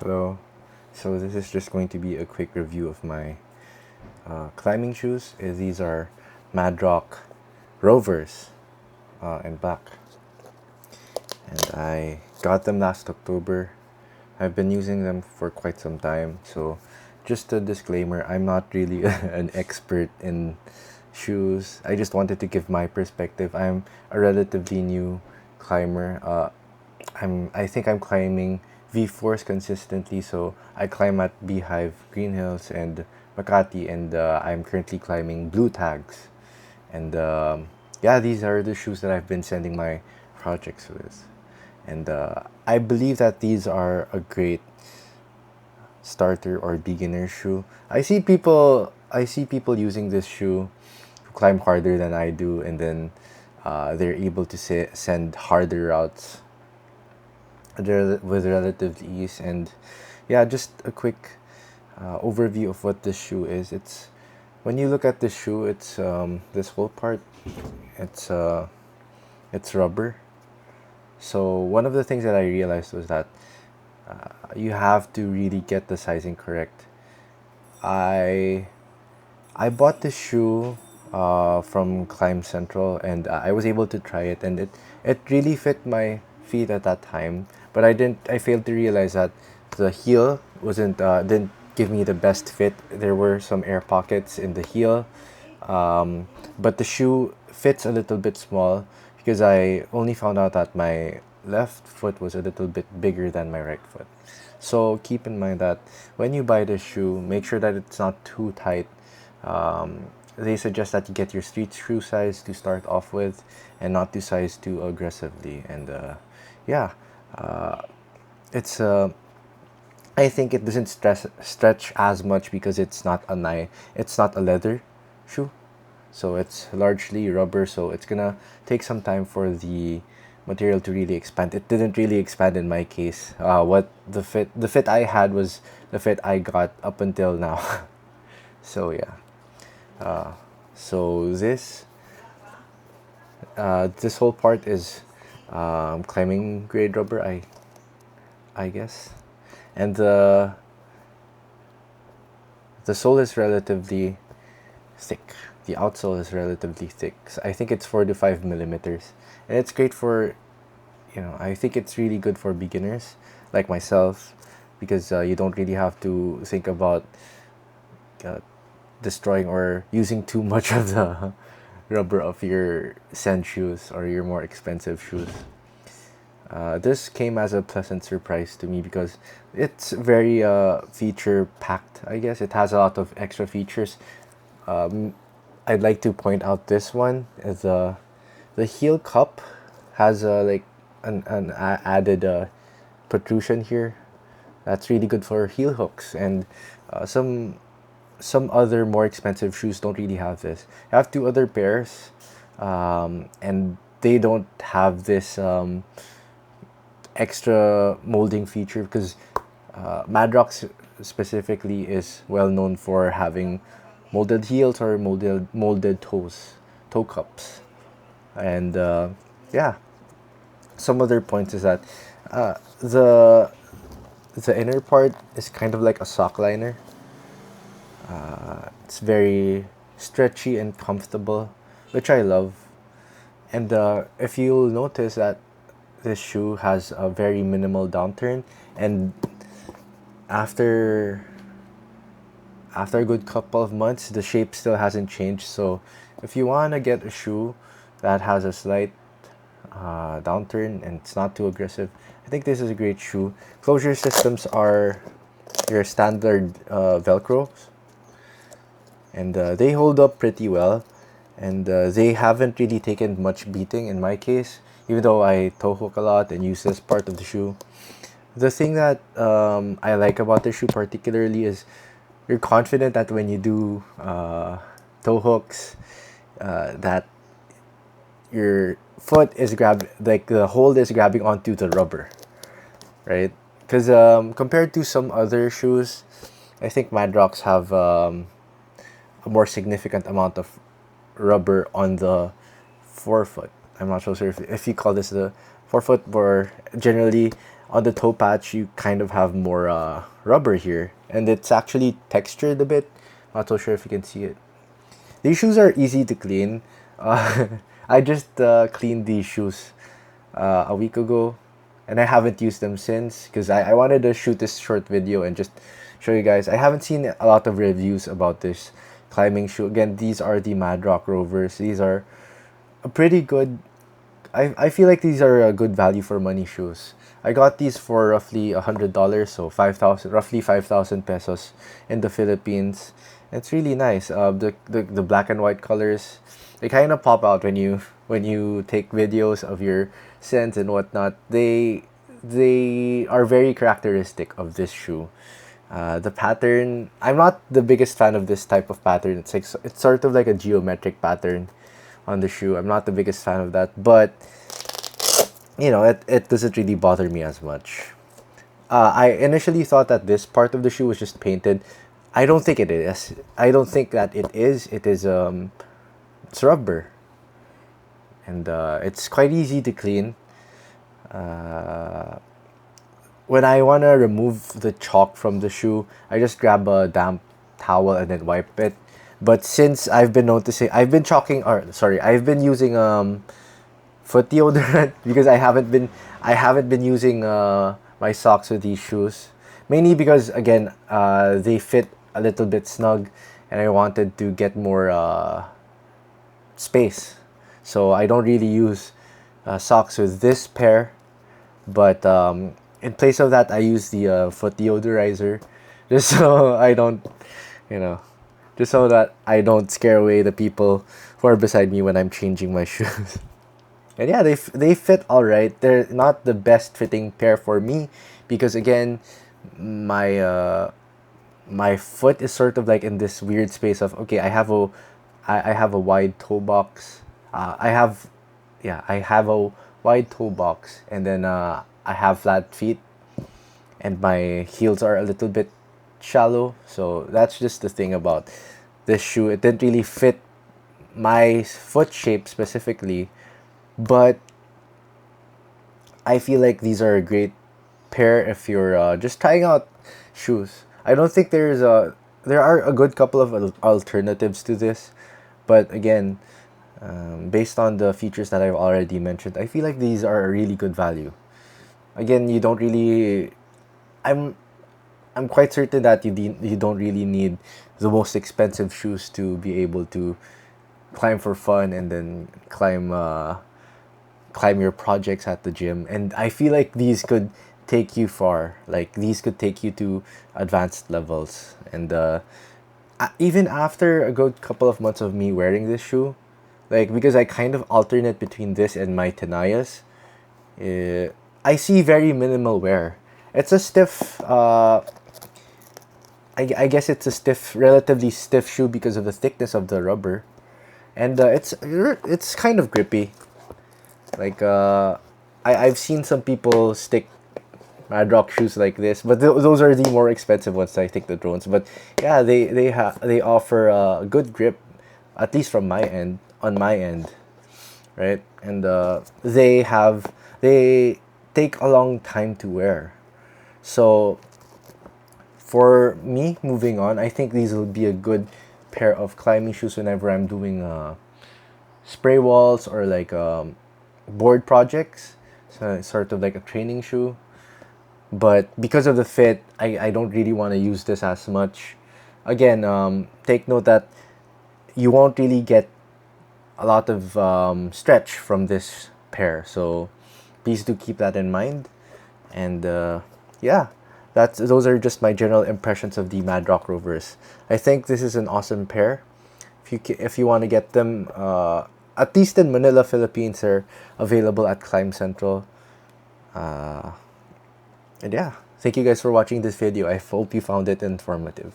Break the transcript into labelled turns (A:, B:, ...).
A: Hello. So this is just going to be a quick review of my climbing shoes. These are Madrock Rovers in black, and I got them last October. I've been using them for quite some time. So just a disclaimer: I'm not really an expert in shoes. I just wanted to give my perspective. I'm a relatively new climber. I think I'm climbing V4s consistently, so I climb at Beehive, Green Hills, and Makati, and I'm currently climbing Blue Tags. And yeah, these are the shoes that I've been sending my projects with. And I believe that these are a great starter or beginner shoe. I see people using this shoe to climb harder than I do, and then they're able to send harder routes with relative ease. And yeah, just a quick overview of what this shoe is. It's When you look at this shoe, it's this whole part. It's uh, it's rubber. So one of the things that I realized was that you have to really get the sizing correct. I I bought this shoe from Climb Central, and I was able to try it, and it really fit my feet at that time. But I failed to realize that the heel wasn't didn't give me the best fit. There were some air pockets in the heel, but the shoe fits a little bit small because I only found out that my left foot was a little bit bigger than my right foot. So keep in mind that when you buy this shoe, make sure that it's not too tight. They suggest that you get your street shoe size to start off with, and not to size too aggressively. And yeah, uh, it's I think it doesn't stretch as much because it's not a leather shoe, so it's largely rubber. So it's gonna take some time for the material to really expand. It didn't really expand in my case. What the fit I had was the fit I got up until now. So yeah. Uh, so this whole part is climbing grade rubber, I guess, and the sole is relatively thick. The outsole is relatively thick. So I think it's 4 to 5 millimeters, and it's great for, I think it's really good for beginners like myself, because you don't really have to think about uh, destroying or using too much of the rubber of your sand shoes or your more expensive shoes. This came as a pleasant surprise to me because it's very feature packed. I guess it has a lot of extra features. Um, I'd like to point out this one is the heel cup has like an added protrusion here. That's really good for heel hooks, and some other more expensive shoes don't really have this. I have two other pairs, and they don't have this extra molding feature because Madrock specifically is well known for having molded heels or molded toe cups. And yeah, some other points is that uh, the the inner part is kind of like a sock liner. It's very stretchy and comfortable, which I love. And if you'll notice that this shoe has a very minimal downturn, and after after a good couple of months, the shape still hasn't changed. So if you want to get a shoe that has a slight downturn and it's not too aggressive, I think this is a great shoe. Closure systems are your standard Velcro, and they hold up pretty well, and they haven't really taken much beating in my case, even though I toe hook a lot and use this part of the shoe. The thing that I like about the shoe particularly is you're confident that when you do toe hooks, that your foot is like the hold is grabbing onto the rubber, right? Because compared to some other shoes, I think Madrocks have a more significant amount of rubber on the forefoot. I'm not so sure if you call this the forefoot, or generally on the toe patch you kind of have more rubber here, and it's actually textured a bit. Not so sure if you can see it. These shoes are easy to clean. I just cleaned these shoes a week ago, and I haven't used them since because I wanted to shoot this short video and just show you guys. I haven't seen a lot of reviews about this climbing shoe. Again, these are the Madrock Rovers. These are a pretty good. I feel like these are a good value for money shoes. I got these for roughly $100, so 5,000, roughly 5,000 pesos in the Philippines. It's really nice. The black and white colors, they kind of pop out when you take videos of your scents and whatnot. They are very characteristic of this shoe. The pattern, I'm not the biggest fan of this type of pattern. It's sort of like a geometric pattern on the shoe. I'm not the biggest fan of that, but it doesn't really bother me as much. I initially thought that this part of the shoe was just painted. I don't think it is. I don't think that it is. It is it's rubber, and it's quite easy to clean. When I want to remove the chalk from the shoe, I just grab a damp towel and then wipe it. But since I've been noticing, I've been chalking, or sorry, I've been using foot deodorant because I haven't been using my socks with these shoes, mainly because again they fit a little bit snug, and I wanted to get more space, so I don't really use socks with this pair. But in place of that, I use the foot deodorizer, just so I don't, you know, just so that I don't scare away the people who are beside me when I'm changing my shoes. And yeah, they fit all right. They're not the best fitting pair for me because again, my my foot is sort of like in this weird space of, okay, I have a wide toe box. I have a wide toe box, and then I have flat feet, and my heels are a little bit shallow. So that's just the thing about this shoe. It didn't really fit my foot shape specifically, but I feel like these are a great pair if you're just trying out shoes. I don't think there are a good couple of alternatives to this, but again, based on the features that I've already mentioned, I feel like these are a really good value. Again, you don't really. I'm I'm quite certain that you don't really need the most expensive shoes to be able to climb for fun and then climb your projects at the gym. And I feel like these could take you far. Like these could take you to advanced levels. And even after a good couple of months of me wearing this shoe, like because I kind of alternate between this and my Tenayas, I see very minimal wear. It's a stiff. I guess it's a stiff, relatively stiff shoe because of the thickness of the rubber, and it's kind of grippy. Like I've seen some people stick Madrock shoes like this, but those are the more expensive ones. I think the drones, but yeah, they offer a good grip, at least from my end, on my end, right? And they take a long time to wear, so for me moving on, I think these will be a good pair of climbing shoes whenever I'm doing spray walls or like board projects. So it's sort of like a training shoe, but because of the fit, I don't really want to use this as much. Again, take note that you won't really get a lot of stretch from this pair, so please do keep that in mind. And yeah, those are just my general impressions of the Madrock Rovers. I think this is an awesome pair. If you want to get them, at least in Manila, Philippines, they're available at Climb Central. And yeah, thank you guys for watching this video. I hope you found it informative.